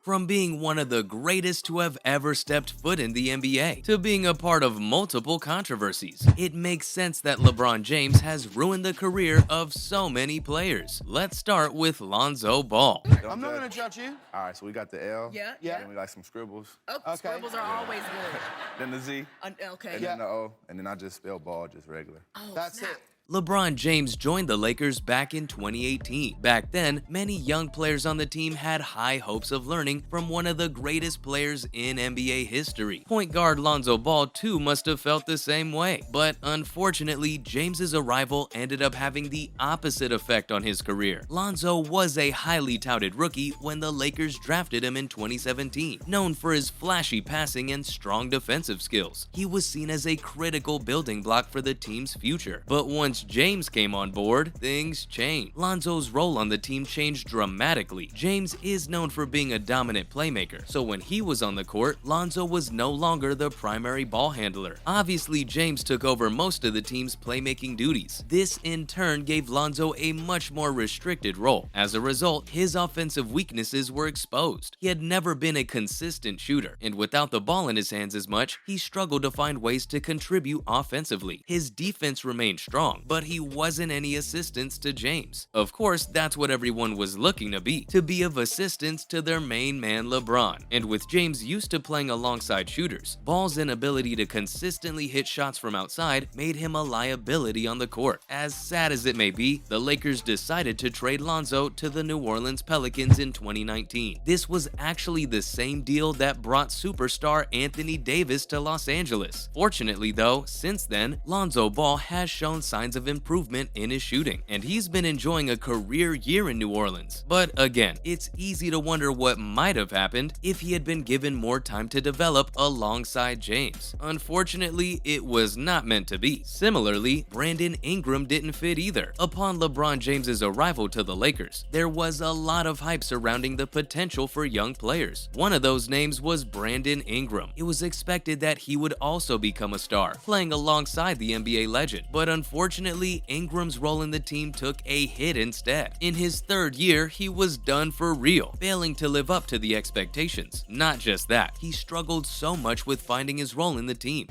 From being one of the greatest to have ever stepped foot in the NBA, to being a part of multiple controversies, it makes sense that LeBron James has ruined the career of so many players. Let's start with Lonzo Ball. I'm not gonna judge you. All right, so we got the L. Yeah. Then we got some scribbles. Oh, okay. Scribbles are always good. Then the Z. Okay. And then the O. And then I just spell ball just regular. Oh, That's snap. it. LeBron James joined the Lakers back in 2018. Back then, many young players on the team had high hopes of learning from one of the greatest players in NBA history. Point guard Lonzo Ball too must have felt the same way. But unfortunately, James's arrival ended up having the opposite effect on his career. Lonzo was a highly touted rookie when the Lakers drafted him in 2017. Known for his flashy passing and strong defensive skills, he was seen as a critical building block for the team's future. But once James came on board, things changed. Lonzo's role on the team changed dramatically. James is known for being a dominant playmaker, so when he was on the court, Lonzo was no longer the primary ball handler. Obviously, James took over most of the team's playmaking duties. This in turn gave Lonzo a much more restricted role. As a result, his offensive weaknesses were exposed. He had never been a consistent shooter, and without the ball in his hands as much, he struggled to find ways to contribute offensively. His defense remained strong, but he wasn't any assistance to James. Of course, that's what everyone was looking to be of assistance to their main man LeBron. And with James used to playing alongside shooters, Ball's inability to consistently hit shots from outside made him a liability on the court. As sad as it may be, the Lakers decided to trade Lonzo to the New Orleans Pelicans in 2019. This was actually the same deal that brought superstar Anthony Davis to Los Angeles. Fortunately though, since then, Lonzo Ball has shown signs of improvement in his shooting, and he's been enjoying a career year in New Orleans. But again, it's easy to wonder what might have happened if he had been given more time to develop alongside James. Unfortunately, it was not meant to be. Similarly, Brandon Ingram didn't fit either. Upon LeBron James's arrival to the Lakers, there was a lot of hype surrounding the potential for young players. One of those names was Brandon Ingram. It was expected that he would also become a star, playing alongside the NBA legend, but unfortunately, Ingram's role in the team took a hit instead. In his third year, he was done for real, failing to live up to the expectations. Not just that, he struggled so much with finding his role in the team.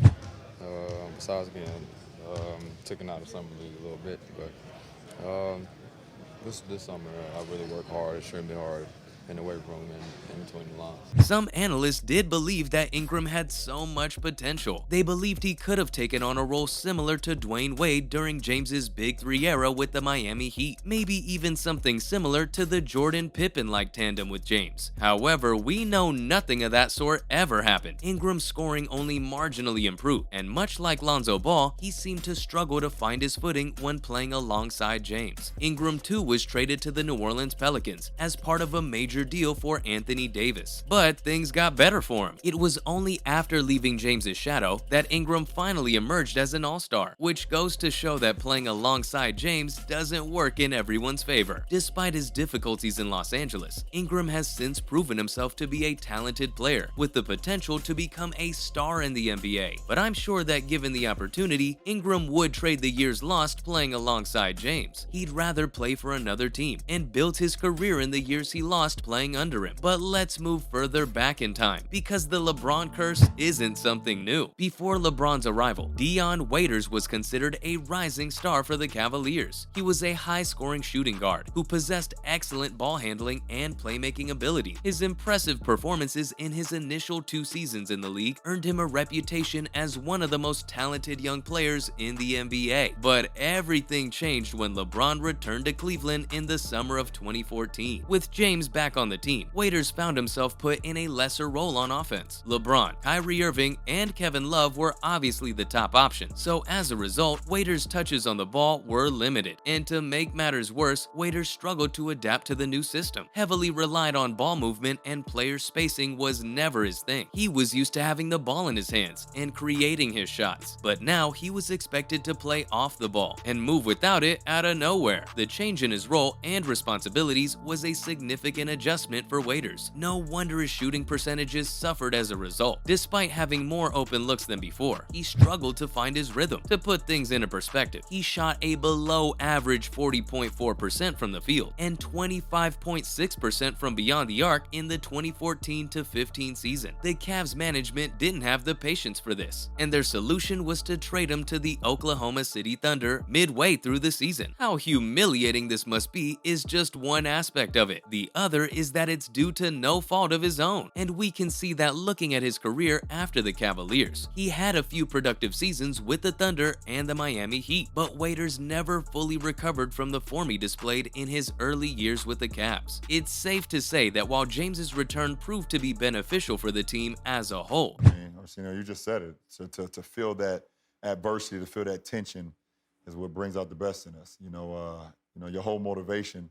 Besides getting taken out of summer league a little bit, but this summer I really worked hard, extremely hard in the weight room and in between the lines. Some analysts did believe that Ingram had so much potential. They believed he could have taken on a role similar to Dwayne Wade during James's Big Three era with the Miami Heat, maybe even something similar to the Jordan Pippen-like tandem with James. However, we know nothing of that sort ever happened. Ingram's scoring only marginally improved, and much like Lonzo Ball, he seemed to struggle to find his footing when playing alongside James. Ingram too was traded to the New Orleans Pelicans as part of a major deal for Anthony Davis. But things got better for him. It was only after leaving James's shadow that Ingram finally emerged as an all-star, which goes to show that playing alongside James doesn't work in everyone's favor. Despite his difficulties in Los Angeles, Ingram has since proven himself to be a talented player with the potential to become a star in the NBA. But I'm sure that given the opportunity, Ingram would trade the years lost playing alongside James. He'd rather play for another team and built his career in the years he lost playing under him. But let's move further back in time, because the LeBron curse isn't something new. Before LeBron's arrival, Dion Waiters was considered a rising star for the Cavaliers. He was a high-scoring shooting guard who possessed excellent ball handling and playmaking ability. His impressive performances in his initial 2 seasons in the league earned him a reputation as one of the most talented young players in the NBA. But everything changed when LeBron returned to Cleveland in the summer of 2014. With James back on the team, Waiters found himself put in a lesser role on offense. LeBron, Kyrie Irving, and Kevin Love were obviously the top options, so as a result, Waiters' touches on the ball were limited. And to make matters worse, Waiters struggled to adapt to the new system. Heavily relied on ball movement, and player spacing was never his thing. He was used to having the ball in his hands and creating his shots, but now he was expected to play off the ball and move without it out of nowhere. The change in his role and responsibilities was a significant adjustment for Waiters. No wonder his shooting percentages suffered as a result. Despite having more open looks than before, he struggled to find his rhythm. To put things into perspective, he shot a below average 40.4% from the field and 25.6% from beyond the arc in the 2014-15 season. The Cavs management didn't have the patience for this, and their solution was to trade him to the Oklahoma City Thunder midway through the season. How humiliating this must be is just one aspect of it. The other is that it's due to no fault of his own, and we can see that looking at his career after the Cavaliers. He had a few productive seasons with the Thunder and the Miami Heat, but Waiters never fully recovered from the form he displayed in his early years with the Cavs. It's safe to say that while James's return proved to be beneficial for the team as a whole, you just said it. So to feel that adversity, to feel that tension, is what brings out the best in us. Your whole motivation,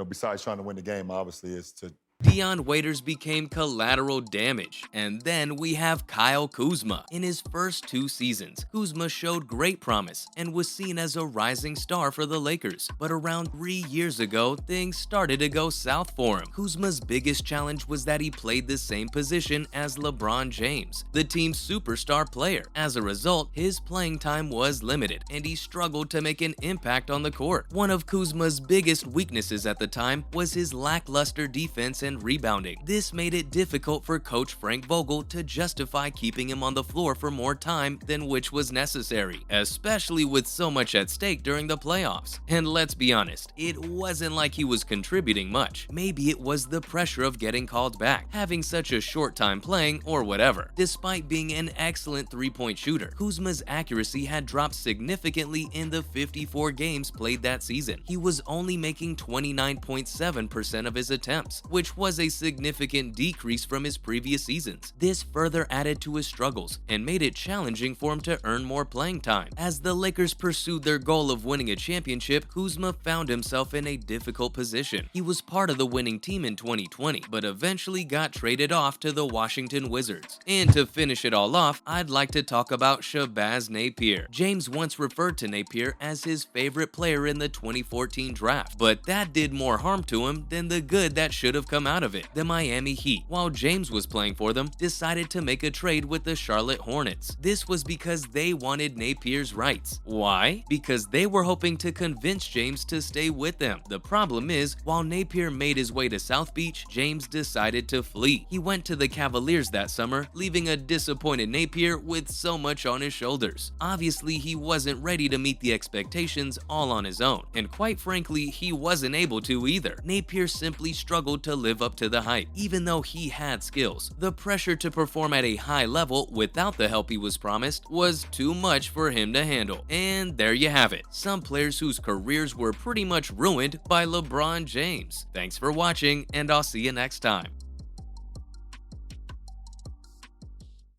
besides trying to win the game, obviously, is to Dion Waiters became collateral damage. And then we have Kyle Kuzma. In his first 2 seasons, Kuzma showed great promise and was seen as a rising star for the Lakers. But around 3 years ago, things started to go south for him. Kuzma's biggest challenge was that he played the same position as LeBron James, the team's superstar player. As a result, his playing time was limited, and he struggled to make an impact on the court. One of Kuzma's biggest weaknesses at the time was his lackluster defense and rebounding. This made it difficult for coach Frank Vogel to justify keeping him on the floor for more time than which was necessary, especially with so much at stake during the playoffs. And let's be honest, it wasn't like he was contributing much. Maybe it was the pressure of getting called back, having such a short time playing, or whatever. Despite being an excellent three-point shooter, Kuzma's accuracy had dropped significantly in the 54 games played that season. He was only making 29.7% of his attempts, which was a significant decrease from his previous seasons. This further added to his struggles and made it challenging for him to earn more playing time. As the Lakers pursued their goal of winning a championship, Kuzma found himself in a difficult position. He was part of the winning team in 2020, but eventually got traded off to the Washington Wizards. And to finish it all off, I'd like to talk about Shabazz Napier. James once referred to Napier as his favorite player in the 2014 draft, but that did more harm to him than the good that should have come out of it. The Miami Heat, while James was playing for them, decided to make a trade with the Charlotte Hornets. This was because they wanted Napier's rights. Why? Because they were hoping to convince James to stay with them. The problem is, while Napier made his way to South Beach, James decided to flee. He went to the Cavaliers that summer, leaving a disappointed Napier with so much on his shoulders. Obviously, he wasn't ready to meet the expectations all on his own, and quite frankly, he wasn't able to either. Napier simply struggled to live up to the hype, even though he had skills. The pressure to perform at a high level without the help he was promised was too much for him to handle. And there you have it, some players whose careers were pretty much ruined by LeBron James. Thanks for watching, and I'll see you next time.